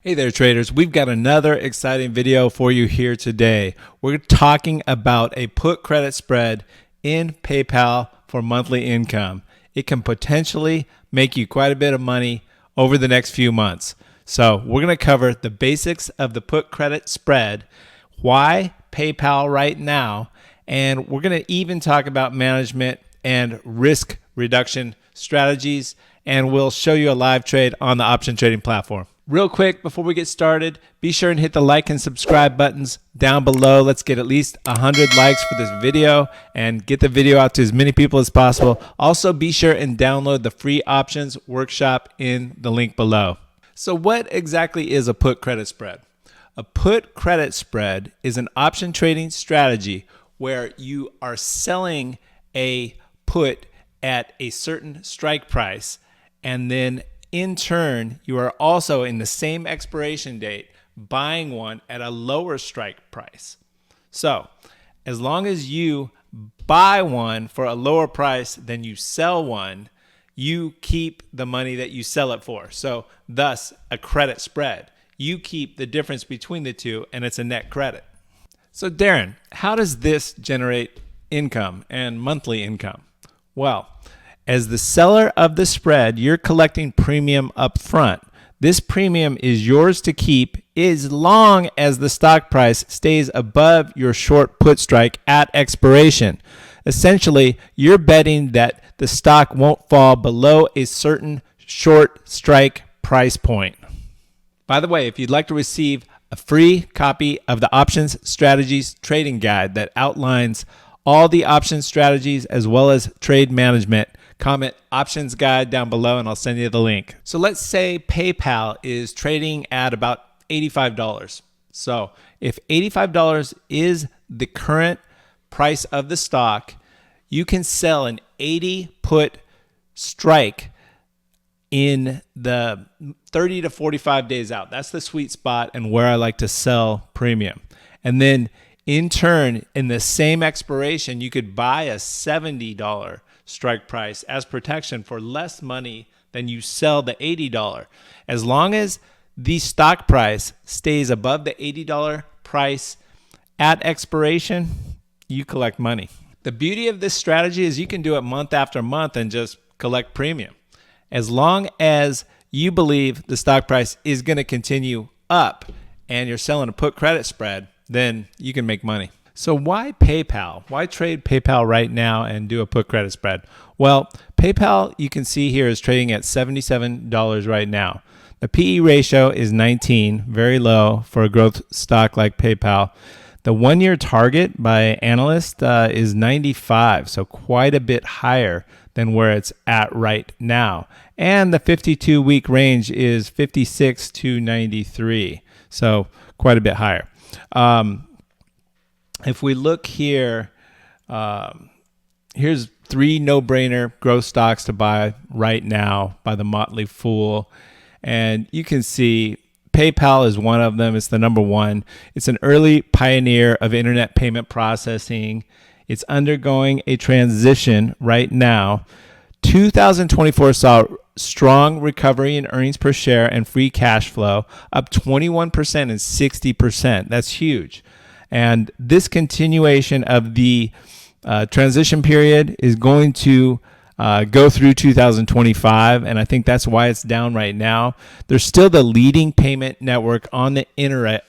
Hey there traders, we've got another exciting video for you here today. We're talking about a put credit spread in PayPal for monthly income. It can potentially make you quite a bit of money over the next few months. So we're going to cover the basics of the put credit spread, why PayPal right now, and we're going to even talk about management and risk reduction strategies, and we'll show you a live trade on the option trading platform. Real quick, before we get started, be sure and hit the like and subscribe buttons down below. Let's get at least 100 likes for this video and get the video out to as many people as possible. Also, be sure and download the free options workshop in the link below. So what exactly is a put credit spread? A put credit spread is an option trading strategy where you are selling a put at a certain strike price, and then in turn, you are also in the same expiration date buying one at a lower strike price. So as long as you buy one for a lower price than you sell one, you keep the money that you sell it for. So thus a credit spread. You keep the difference between the two and it's a net credit. So Darren, how does this generate income and monthly income? Well, as the seller of the spread, you're collecting premium up front. This premium is yours to keep as long as the stock price stays above your short put strike at expiration. Essentially, you're betting that the stock won't fall below a certain short strike price point. By the way, if you'd like to receive a free copy of the Options Strategies Trading Guide that outlines all the option strategies as well as trade management, comment options guide down below and I'll send you the link. So let's say PayPal is trading at about $85. So if $85 is the current price of the stock, you can sell an 80 put strike in the 30 to 45 days out. That's the sweet spot and where I like to sell premium. And then in turn, in the same expiration, you could buy a $70 strike price as protection for less money than you sell the $80. As long as the stock price stays above the $80 price at expiration, you collect money. The beauty of this strategy is you can do it month after month and just collect premium. As long as you believe the stock price is going to continue up and you're selling a put credit spread, then you can make money. So why PayPal? Why trade PayPal right now and do a put credit spread? Well, PayPal, you can see here, is trading at $77 right now. The PE ratio is 19, very low for a growth stock like PayPal. The one-year target by analysts is 95, so quite a bit higher than where it's at right now. And the 52-week range is 56 to 93, so quite a bit higher. If we look here, here's 3 no-brainer growth stocks to buy right now by the Motley Fool. And you can see PayPal is one of them. It's the number one. It's an early pioneer of internet payment processing. It's undergoing a transition right now. 2024 saw strong recovery in earnings per share and free cash flow, up 21% and 60%. That's huge. And this continuation of the transition period is going to go through 2025, and I think that's why it's down right now. They're still the leading payment network on the internet,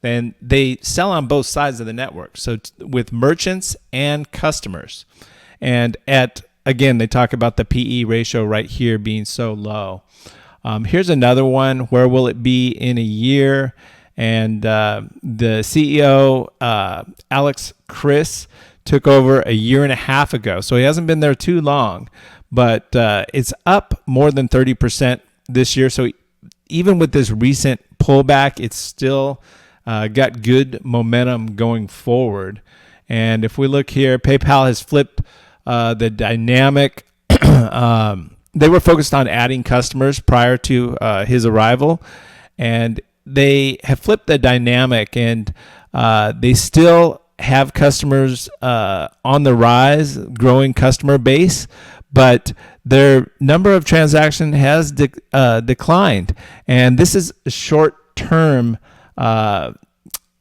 and they sell on both sides of the network, so with merchants and customers. And again, they talk about the PE ratio right here being so low. Here's another one. Where will it be in a year? And the CEO, Alex Chris, took over a year and a half ago. So he hasn't been there too long, but it's up more than 30% this year. So even with this recent pullback, it's still got good momentum going forward. And if we look here, PayPal has flipped the dynamic. They were focused on adding customers prior to his arrival, and they have flipped the dynamic, and they still have customers on the rise, growing customer base, but their number of transactions has declined. And this is a short-term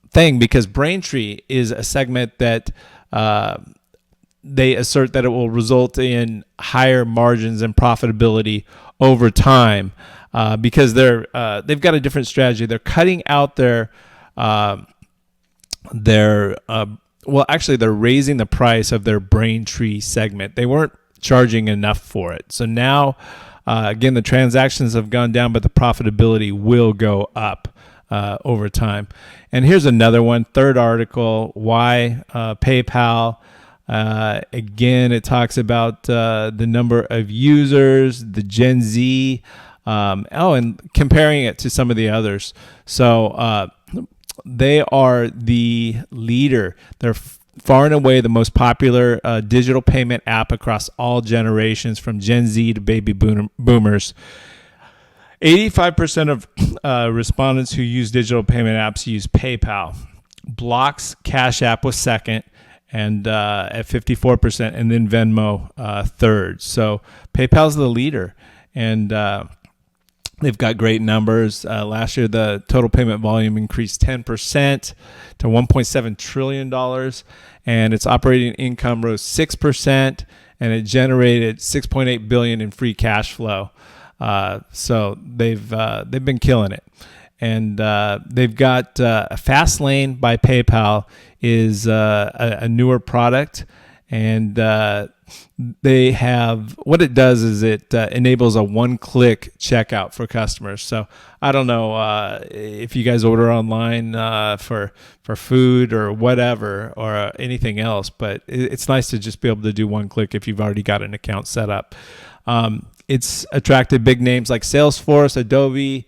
thing because Braintree is a segment that they assert that it will result in higher margins and profitability over time because they've got a different strategy. They're cutting out they're raising the price of their Braintree segment. They weren't charging enough for it. So now, again, the transactions have gone down, but the profitability will go up over time. And here's another one, third article, why PayPal. Again, it talks about the number of users, the Gen Z, and comparing it to some of the others. So they are the leader. They're far and away the most popular digital payment app across all generations, from Gen Z to baby boomers. 85% of respondents who use digital payment apps use PayPal. Block's Cash App was second, and at 54%, and then Venmo third. So PayPal's the leader, and they've got great numbers. Last year, the total payment volume increased 10% to $1.7 trillion, and its operating income rose 6%, and it generated $6.8 billion in free cash flow. So they've been killing it. And they've got Fastlane by PayPal is a newer product, and they have, what it does is it enables a one-click checkout for customers. So I don't know if you guys order online for food or whatever or anything else, but it's nice to just be able to do one click if you've already got an account set up. It's attracted big names like Salesforce, Adobe,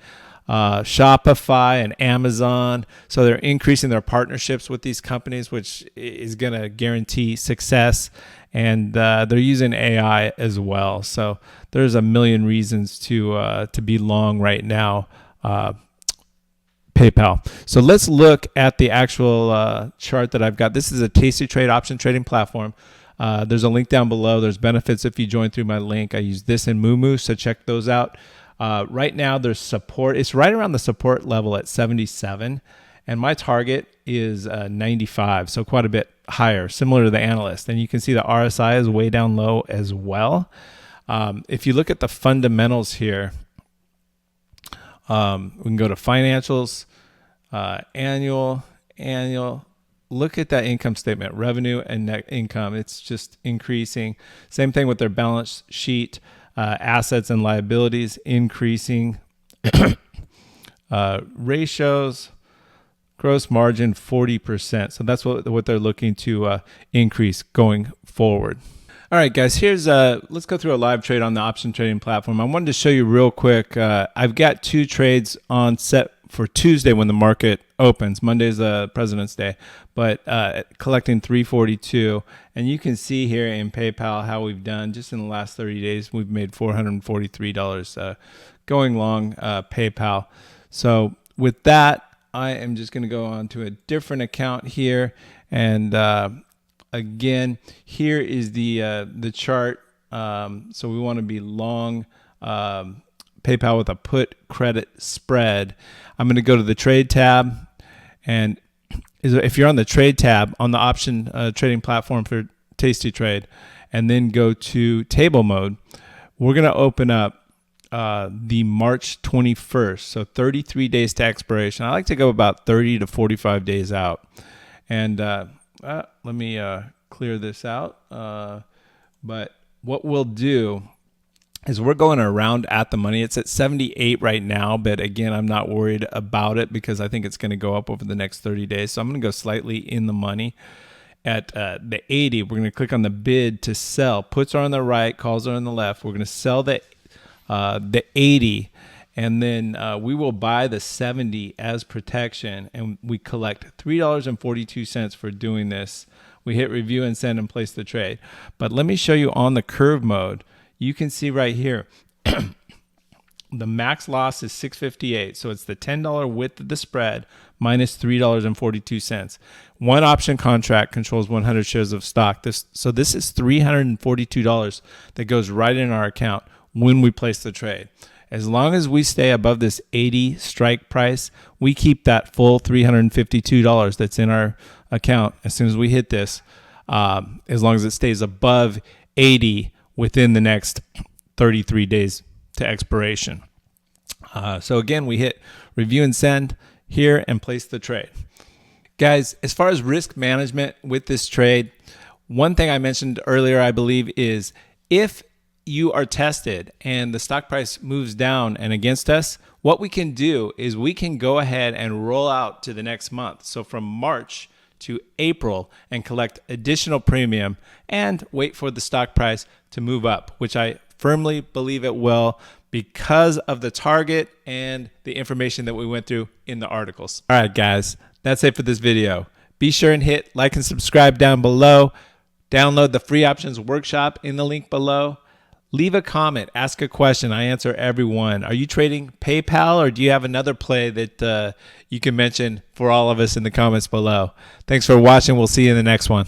Shopify, and Amazon. So they're increasing their partnerships with these companies, which is going to guarantee success. And they're using AI as well. So there's a million reasons to be long right now. PayPal. So let's look at the actual chart that I've got. This is a Tastytrade option trading platform. There's a link down below. There's benefits if you join through my link. I use this and Moomoo, so check those out. Right now, there's support. It's right around the support level at 77, and my target is 95, so quite a bit higher, similar to the analyst. And you can see the RSI is way down low as well. If you look at the fundamentals here, we can go to financials, annual. Look at that income statement, revenue and net income. It's just increasing. Same thing with their balance sheet. Assets and liabilities increasing. Ratios, gross margin 40%. So that's what they're looking to increase going forward. All right, guys, let's go through a live trade on the option trading platform. I wanted to show you real quick. I've got 2 trades on set for Tuesday when the market opens. Monday's President's Day, but collecting 342. And you can see here in PayPal how we've done just in the last 30 days. We've made $443 going long PayPal. So with that, I am just going to go on to a different account here. And again, here is the chart. So we want to be long PayPal with a put credit spread. I'm going to go to the trade tab, and if you're on the trade tab on the option trading platform for Tastytrade, and then go to table mode, we're going to open up the March 21st, so 33 days to expiration. I like to go about 30 to 45 days out. And let me clear this out. But what we'll do is we're going around at the money. It's at 78 right now, but again, I'm not worried about it because I think it's going to go up over the next 30 days. So I'm going to go slightly in the money. At the 80, we're going to click on the bid to sell. Puts are on the right, calls are on the left. We're going to sell the 80, and then we will buy the 70 as protection, and we collect $3.42 for doing this. We hit review and send and place the trade. But let me show you on the curve mode. You can see right here, The max loss is $6.58. So it's the $10 width of the spread minus $3.42. One option contract controls 100 shares of stock. So this is $342 that goes right in our account when we place the trade. As long as we stay above this 80 strike price, we keep that full $352 that's in our account as soon as we hit this, as long as it stays above 80 within the next 33 days to expiration. So again, we hit review and send here and place the trade. Guys, as far as risk management with this trade, one thing I mentioned earlier, I believe, is if you are tested and the stock price moves down and against us, what we can do is we can go ahead and roll out to the next month. So from March to April and collect additional premium and wait for the stock price to move up, which I firmly believe it will because of the target and the information that we went through in the articles. All right, guys, that's it for this video. Be sure and hit like and subscribe down below. Download the free options workshop in the link below. Leave a comment, ask a question. I answer everyone. Are you trading PayPal, or do you have another play that you can mention for all of us in the comments below? Thanks for watching. We'll see you in the next one.